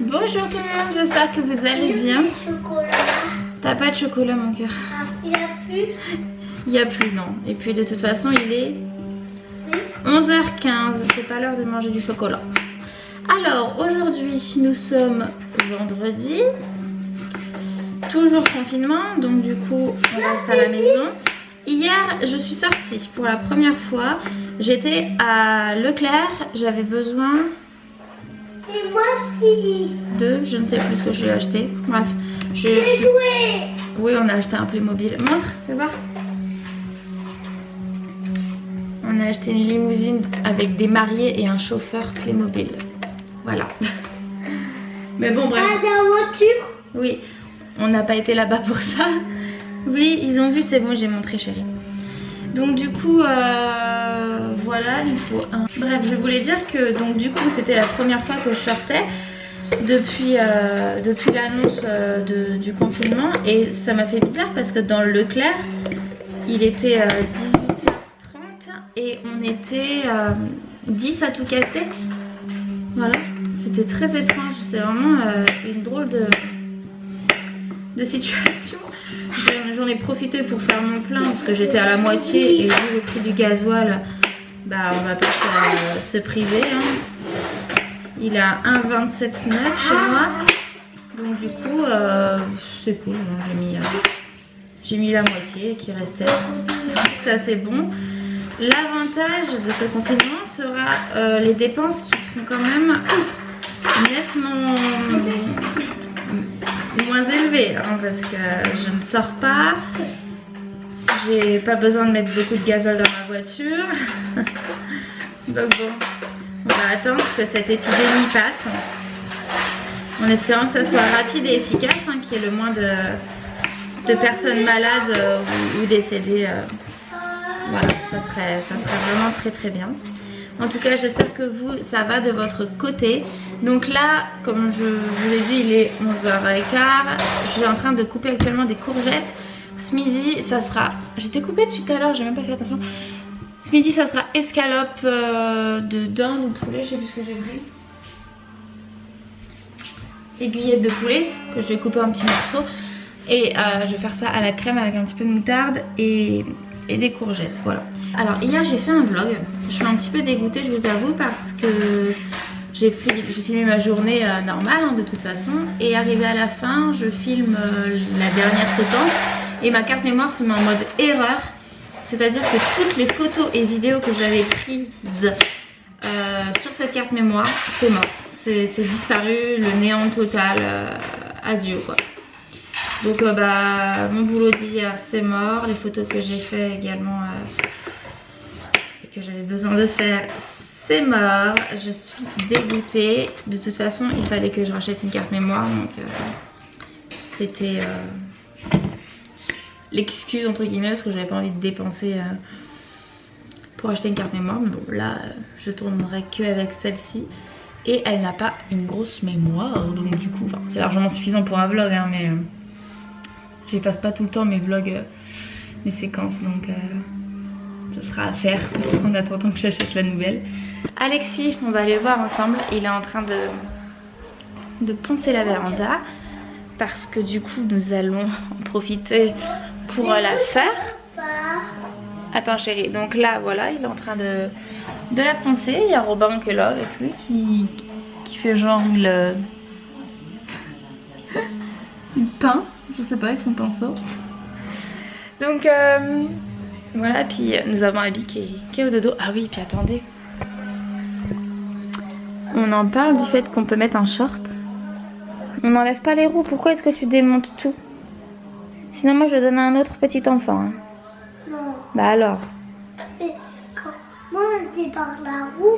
Bonjour tout le monde, j'espère que vous allez bien. T'as pas de chocolat mon cœur? Il n'y a plus? Il n'y a plus, non. Et puis de toute façon il est 11h15, c'est pas l'heure de manger du chocolat. Alors aujourd'hui nous sommes vendredi, toujours confinement, donc du coup on reste à la maison. Hier je suis sortie pour la première fois, j'étais à Leclerc, j'avais besoin... Et moi aussi. je ne sais plus ce que j'ai acheté. Bref, oui, on a acheté un Playmobil. Montre, fais voir. On a acheté une limousine avec des mariés et un chauffeur Playmobil. Voilà. Mais bon, bref. Ah, la voiture? Oui, on n'a pas été là-bas pour ça. Oui, ils ont vu, c'est bon, j'ai montré chérie. Donc du coup, voilà, il faut un... Bref, je voulais dire que donc du coup, c'était la première fois que je sortais depuis l'annonce du confinement. Et ça m'a fait bizarre parce que dans le Leclerc, il était 18h30 et on était 10 à tout casser. Voilà, c'était très étrange. C'est vraiment une drôle de situation. J'en ai profité pour faire mon plein parce que j'étais à la moitié et vu le prix du gasoil, bah on va pas se priver. Hein. Il est à 1,27,9 chez moi, donc du coup c'est cool. J'ai mis la moitié qui restait, donc ça c'est bon. L'avantage de ce confinement sera les dépenses qui seront quand même nettement moins élevées hein, parce que je ne sors pas, j'ai pas besoin de mettre beaucoup de gazole dans ma voiture. Donc bon, on va attendre que cette épidémie passe en espérant que ça soit rapide et efficace, hein, qu'il y ait le moins de personnes malades ou décédées. Voilà, ça serait vraiment très très bien. En tout cas, j'espère que vous, ça va de votre côté. Donc là, comme je vous ai dit, il est 11h15. Je suis en train de couper actuellement des courgettes. Ce midi, ça sera... J'étais coupée depuis tout à l'heure, j'ai même pas fait attention. Ce midi, ça sera escalope de dinde ou poulet, je sais plus ce que j'ai voulu. Aiguillette de poulet, que je vais couper en petits morceaux. Et je vais faire ça à la crème avec un petit peu de moutarde et des courgettes, voilà. Alors hier j'ai fait un vlog, je suis un petit peu dégoûtée je vous avoue parce que j'ai filmé ma journée normale hein, de toute façon, et arrivé à la fin je filme la dernière séquence et ma carte mémoire se met en mode erreur, c'est à dire que toutes les photos et vidéos que j'avais prises sur cette carte mémoire, c'est mort, c'est disparu, le néant total, adieu quoi. Donc bah mon boulot d'hier c'est mort, les photos que j'ai fait également et que j'avais besoin de faire c'est mort, je suis dégoûtée. De toute façon il fallait que je rachète une carte mémoire, donc c'était l'excuse entre guillemets parce que j'avais pas envie de dépenser pour acheter une carte mémoire. Mais bon là je tournerai que avec celle-ci et elle n'a pas une grosse mémoire, donc du coup c'est largement suffisant pour un vlog hein, mais... j'efface pas tout le temps mes vlogs, mes séquences, donc ça sera à faire en attendant que j'achète la nouvelle. Alexis, on va aller voir ensemble, il est en train de poncer la véranda parce que du coup nous allons en profiter pour la faire. Attends chérie, donc là voilà, il est en train de la poncer, il y a Robin qui est là avec lui qui fait genre il peint. Je sais pas, avec son pinceau. Donc voilà, puis nous avons Abby qui est au dodo. Ah oui, puis attendez. On en parle du fait qu'on peut mettre un short. On n'enlève pas les roues, pourquoi est-ce que tu démontes tout? Sinon moi je le donne à un autre petit enfant. Hein. Non. Bah alors. Mais comment on dépare la roue?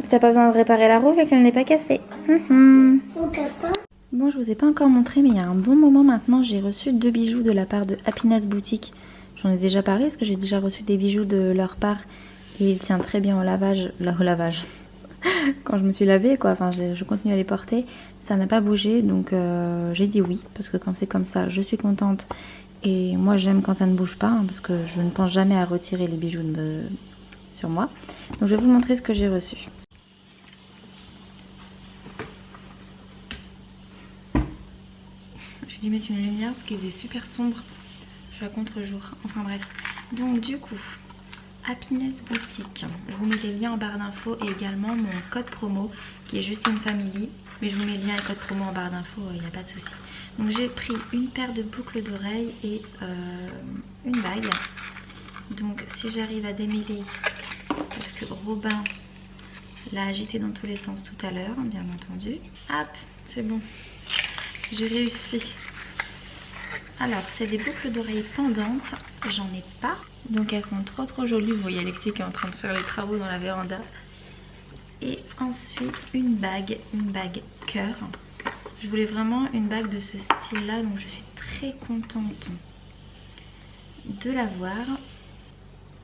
T'as pas besoin de réparer la roue vu qu'elle n'est pas cassée. On casse pas? Bon, je vous ai pas encore montré, mais il y a un bon moment maintenant, j'ai reçu 2 bijoux de la part de Happiness Boutique. J'en ai déjà parlé parce que j'ai déjà reçu des bijoux de leur part et il tient très bien au lavage. Quand je me suis lavée, quoi, enfin je continue à les porter, ça n'a pas bougé, donc j'ai dit oui parce que quand c'est comme ça, je suis contente et moi j'aime quand ça ne bouge pas hein, parce que je ne pense jamais à retirer les bijoux sur moi. Donc je vais vous montrer ce que j'ai reçu. J'ai dû mettre une lumière parce qu'il faisait super sombre. Je suis à contre-jour. Enfin bref. Donc du coup, Happiness Boutique. Je vous mets les liens en barre d'infos et également mon code promo qui est Justine Family. Mais je vous mets le lien et le code promo en barre d'infos, il n'y a pas de souci. Donc j'ai pris une paire de boucles d'oreilles et une bague. Donc si j'arrive à démêler, parce que Robin l'a agité dans tous les sens tout à l'heure, bien entendu. Hop, c'est bon. J'ai réussi. Alors c'est des boucles d'oreilles pendantes, j'en ai pas. Donc elles sont trop jolies. Vous voyez Alexis qui est en train de faire les travaux dans la véranda. Et ensuite une bague cœur. Je voulais vraiment une bague de ce style là, donc je suis très contente de l'avoir.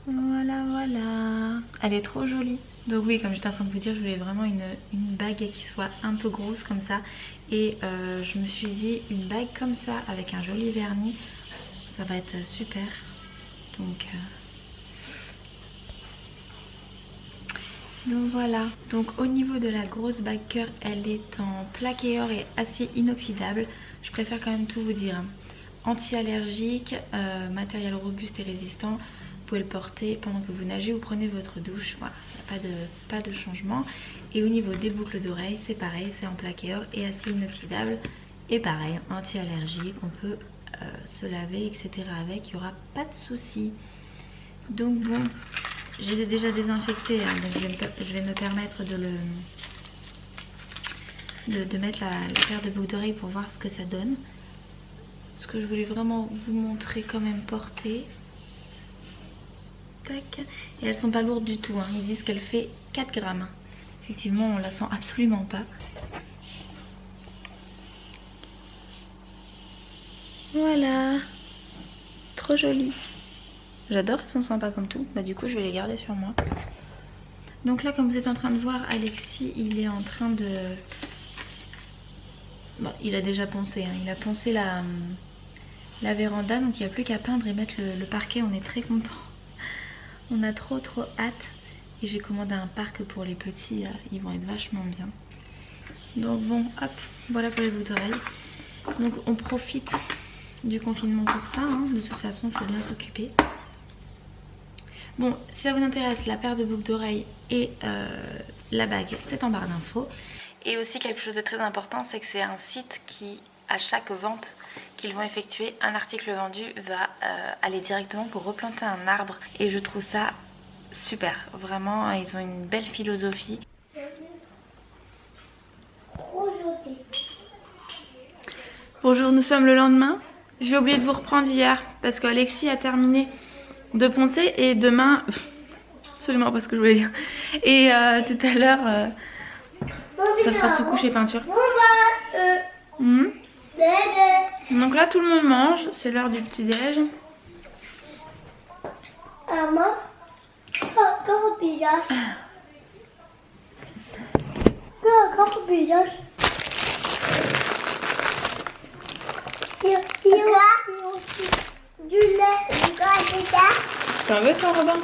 Voilà. Elle est trop jolie. Donc oui, comme j'étais en train de vous dire, je voulais vraiment une bague qui soit un peu grosse comme ça. Et je me suis dit une bague comme ça avec un joli vernis, ça va être super. Donc voilà. Donc au niveau de la grosse bague cœur, elle est en plaqué or et acier inoxydable. Je préfère quand même tout vous dire. Anti-allergique, matériel robuste et résistant. Vous pouvez le porter pendant que vous nagez ou prenez votre douche. Voilà, il n'y a pas de changement. Et au niveau des boucles d'oreilles, c'est pareil, c'est en plaqué or et acier inoxydable. Et pareil, anti-allergique, on peut se laver, etc. avec, il n'y aura pas de souci. Donc bon, je les ai déjà désinfectés, hein, donc je vais me permettre de mettre la paire de boucles d'oreilles pour voir ce que ça donne. Ce que je voulais vraiment vous montrer quand même portée. Tac. Et elles sont pas lourdes du tout, hein. Ils disent qu'elle fait 4 grammes. Effectivement, on la sent absolument pas. Voilà. Trop jolie. J'adore, elles sont sympas comme tout. Bah du coup, je vais les garder sur moi. Donc là, comme vous êtes en train de voir, Alexis, il est en train de... Bon, il a déjà poncé, hein. Il a poncé la véranda, donc il n'y a plus qu'à peindre et mettre le parquet. On est très contents. On a trop hâte. Et j'ai commandé un parc pour les petits, ils vont être vachement bien. Donc bon, hop, voilà pour les boucles d'oreilles. Donc on profite du confinement pour ça, hein. De toute façon, il faut bien s'occuper. Bon, si ça vous intéresse, la paire de boucles d'oreilles et la bague, c'est en barre d'infos. Et aussi quelque chose de très important, c'est que c'est un site qui, à chaque vente qu'ils vont effectuer, un article vendu va aller directement pour replanter un arbre. Et je trouve ça super, vraiment, ils ont une belle philosophie. Bonjour, nous sommes le lendemain. J'ai oublié de vous reprendre hier parce qu'Alexis a terminé de poncer et demain, absolument pas ce que je voulais dire. Et tout à l'heure, ça sera sous couche et peinture. Donc là, tout le monde mange, c'est l'heure du petit-déj. Maman, encore un visage. Encore un visage. Du lait. T'en veux toi, Robin?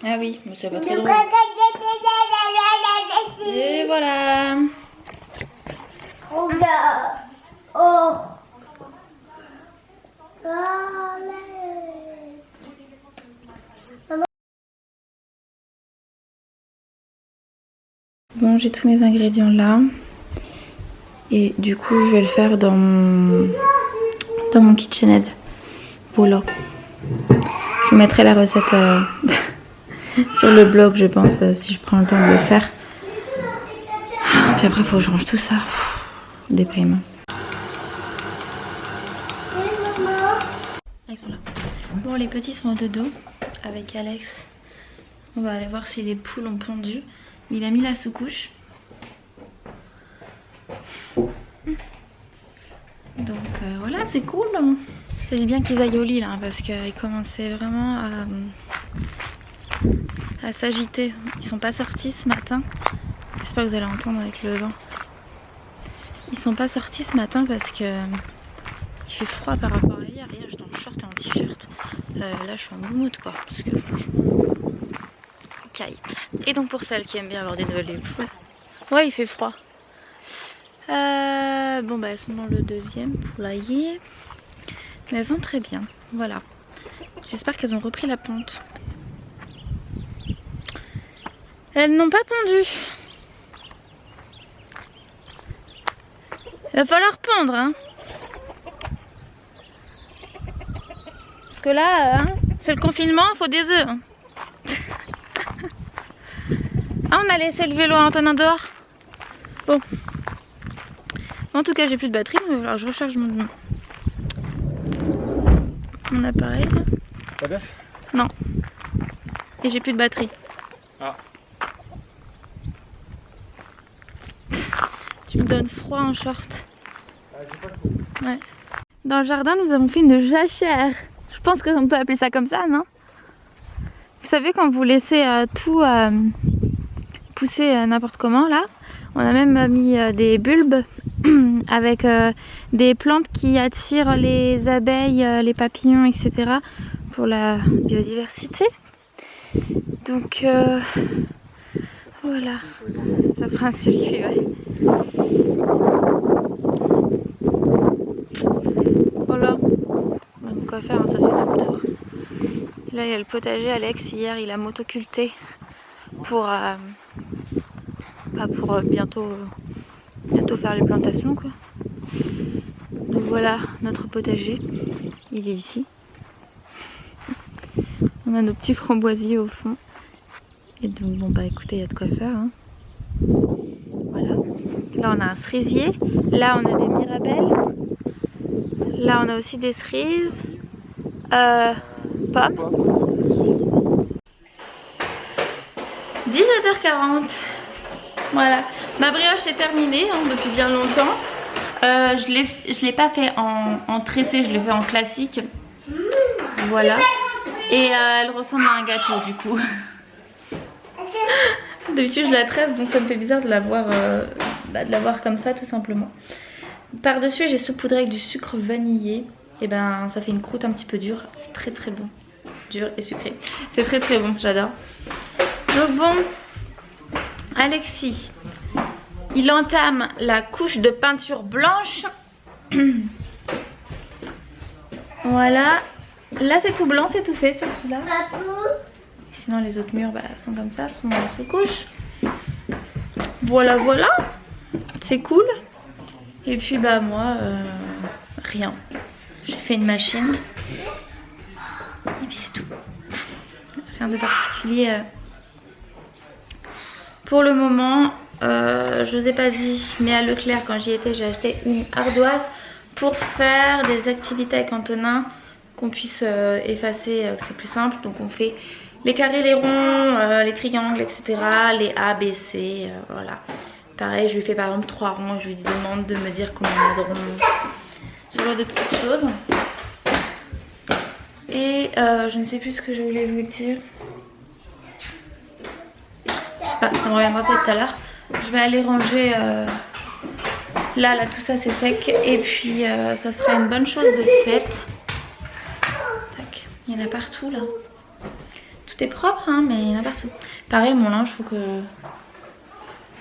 Ah oui, mais c'est pas très drôle. Et voilà. Oh. Bon, j'ai tous mes ingrédients là. Et du coup, je vais le faire dans mon KitchenAid. Voilà. Je vous mettrai la recette sur le blog, je pense, si je prends le temps de le faire. Puis après, il faut que je range tout ça. Déprime. Ils sont là. Bon, les petits sont au dodo avec Alex. On va aller voir si les poules ont pondu. Il a mis la sous-couche. Donc voilà, c'est cool. C'est bien qu'ils aillent au lit là, parce qu'ils commençaient vraiment à s'agiter. Ils sont pas sortis ce matin. J'espère que vous allez entendre avec le vent. Ils sont pas sortis ce matin parce que il fait froid par rapport à hier. Hier j'étais en short et en t-shirt. Là je suis en moumoute quoi, parce que franchement, caille. Et donc pour celles qui aiment bien avoir des nouvelles des poules, Ouais, il fait froid. Bon bah elles sont dans le deuxième poulailler. Mais elles vont très bien. Voilà. J'espère qu'elles ont repris la ponte. Elles n'ont pas pondu. Il va falloir pondre, hein. Parce que là, hein, c'est le confinement, il faut des œufs. Hein. Ah, on a laissé le vélo à Antonin dehors. Bon. En tout cas, j'ai plus de batterie, donc alors je recharge mon appareil. Pas bien? Non. Et j'ai plus de batterie. Ah. Tu me donnes froid en short. Ouais. Dans le jardin, nous avons fait une jachère. Je pense qu'on peut appeler ça comme ça, non? Vous savez, quand vous laissez tout pousser n'importe comment, là, on a même mis des bulbes avec des plantes qui attirent les abeilles, les papillons, etc. pour la biodiversité. Donc voilà, ça fera un circuit. Ouais. Voilà. Donc quoi faire, ça fait tout le tour. Là il y a le potager. Alex hier il a motoculté pour bientôt faire les plantations quoi. Donc voilà notre potager, il est ici. On a nos petits framboisiers au fond. Et donc bon bah écoutez, il y a de quoi faire hein. Voilà. Là on a un cerisier, là on a des mirabelles, là on a aussi des cerises, pommes. 17h40. Voilà, ma brioche est terminée hein, depuis bien longtemps. Je l'ai pas fait en tressé, je l'ai fait en classique. Voilà. Et elle ressemble à un gâteau du coup. D'habitude je la tresse donc ça me fait bizarre de la voir comme ça tout simplement. Par dessus j'ai saupoudré avec du sucre vanillé. Et ben ça fait une croûte un petit peu dure. C'est très très bon. Dur et sucré. C'est très très bon, j'adore. Donc bon, Alexis, il entame la couche de peinture blanche. Voilà. Là c'est tout blanc, c'est tout fait sur celui-là. Sinon les autres murs sont comme ça, sont sous couche. Voilà voilà. C'est cool. Et puis moi, rien. J'ai fait une machine. Et puis c'est tout. Rien de particulier. Pour le moment, je vous ai pas dit, mais à Leclerc quand j'y étais, j'ai acheté une ardoise pour faire des activités avec Antonin, qu'on puisse effacer, que c'est plus simple. Donc on fait les carrés, les ronds, les triangles, etc. Les A, B, C, voilà. Pareil, je lui fais par exemple 3 ronds et je lui demande de me dire combien il y a de ronds. Ce genre de petites choses. Et je ne sais plus ce que je voulais vous dire. Je sais pas, ça me reviendra peut-être tout à l'heure. Je vais aller ranger là tout ça c'est sec. Et puis ça sera une bonne chose de faite. Tac. Il y en a partout là. Tout est propre hein, mais il y en a partout. Pareil mon linge, faut que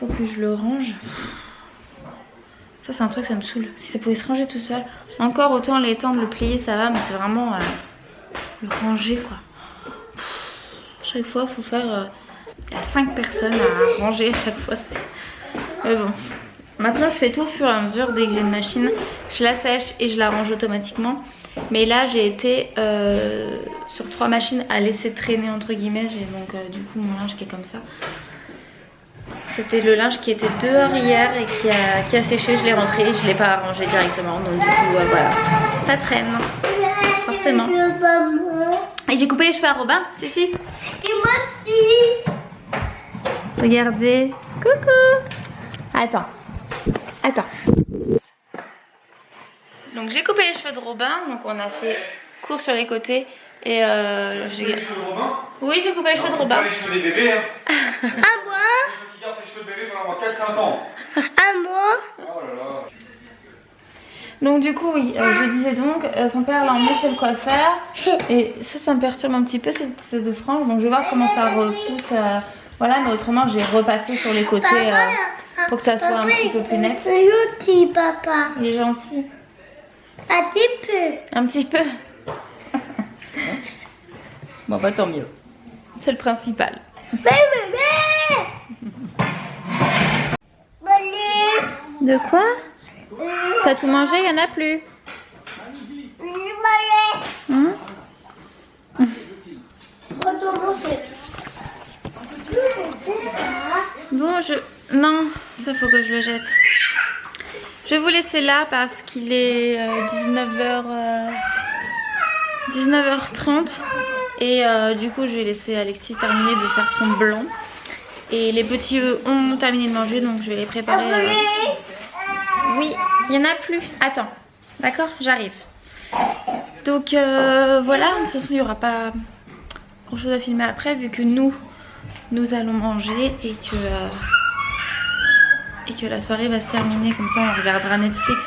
je le range. Ça c'est un truc, ça me saoule. Si ça pouvait se ranger tout seul. Encore autant l'étendre, le plier ça va, mais c'est vraiment le ranger quoi. Chaque fois faut faire... il y a 5 personnes à ranger à chaque fois. Mais bon. Maintenant je fais tout au fur et à mesure. Dès que j'ai une machine, je la sèche et je la range automatiquement. Mais là j'ai été sur 3 machines à laisser traîner entre guillemets. J'ai donc du coup mon linge qui est comme ça. C'était le linge qui était dehors hier et qui a séché. Je l'ai rentré et je l'ai pas rangé directement. Donc du coup voilà, ça traîne forcément. Et j'ai coupé les cheveux à Robin, si. Et moi aussi. Regardez. Coucou. Attends. Donc j'ai coupé les cheveux de Robin. Donc on a fait court sur les côtés. Et j'ai... Les cheveux de Robin? Oui, j'ai coupé les cheveux de Robin. Pas les cheveux des bébés hein. À moi. Ceux qui gardent les cheveux de bébé pendant 4-5 ans. À moi. Oh là là. Donc du coup oui, je disais donc, son père l'a emmené chez le coiffeur. Et ça me perturbe un petit peu cette de frange. Donc je vais voir comment ça repousse Voilà, mais autrement j'ai repassé sur les côtés pour que ça soit un petit peu plus net. C'est gentil, papa. Il est gentil. Un petit peu. Un petit peu. Bon bah tant mieux. C'est le principal. De quoi? T'as tout mangé? Il n'y en a plus. Hein? Bon, non, ça faut que je le jette. Je vais vous laisser là parce qu'il est 19h30 et du coup je vais laisser Alexis terminer de faire son blanc. Et les petits ont terminé de manger, donc je vais les préparer. Oui, il n'y en a plus. Attends, d'accord, j'arrive. Donc voilà, de toute façon il n'y aura pas grand chose à filmer après vu que nous allons manger et que la soirée va se terminer. Comme ça on regardera Netflix.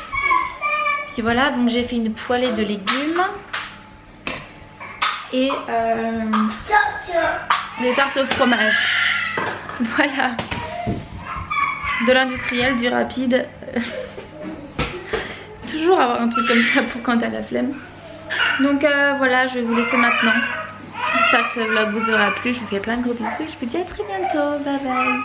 Puis voilà, donc j'ai fait une poêlée de légumes et des tartes au fromage. Voilà, de l'industriel, du rapide. Toujours avoir un truc comme ça pour quand t'as la flemme. Donc voilà, je vais vous laisser maintenant. J'espère que ce vlog vous aura plu. Je vous fais plein de gros bisous. Je vous dis à très bientôt. Bye bye.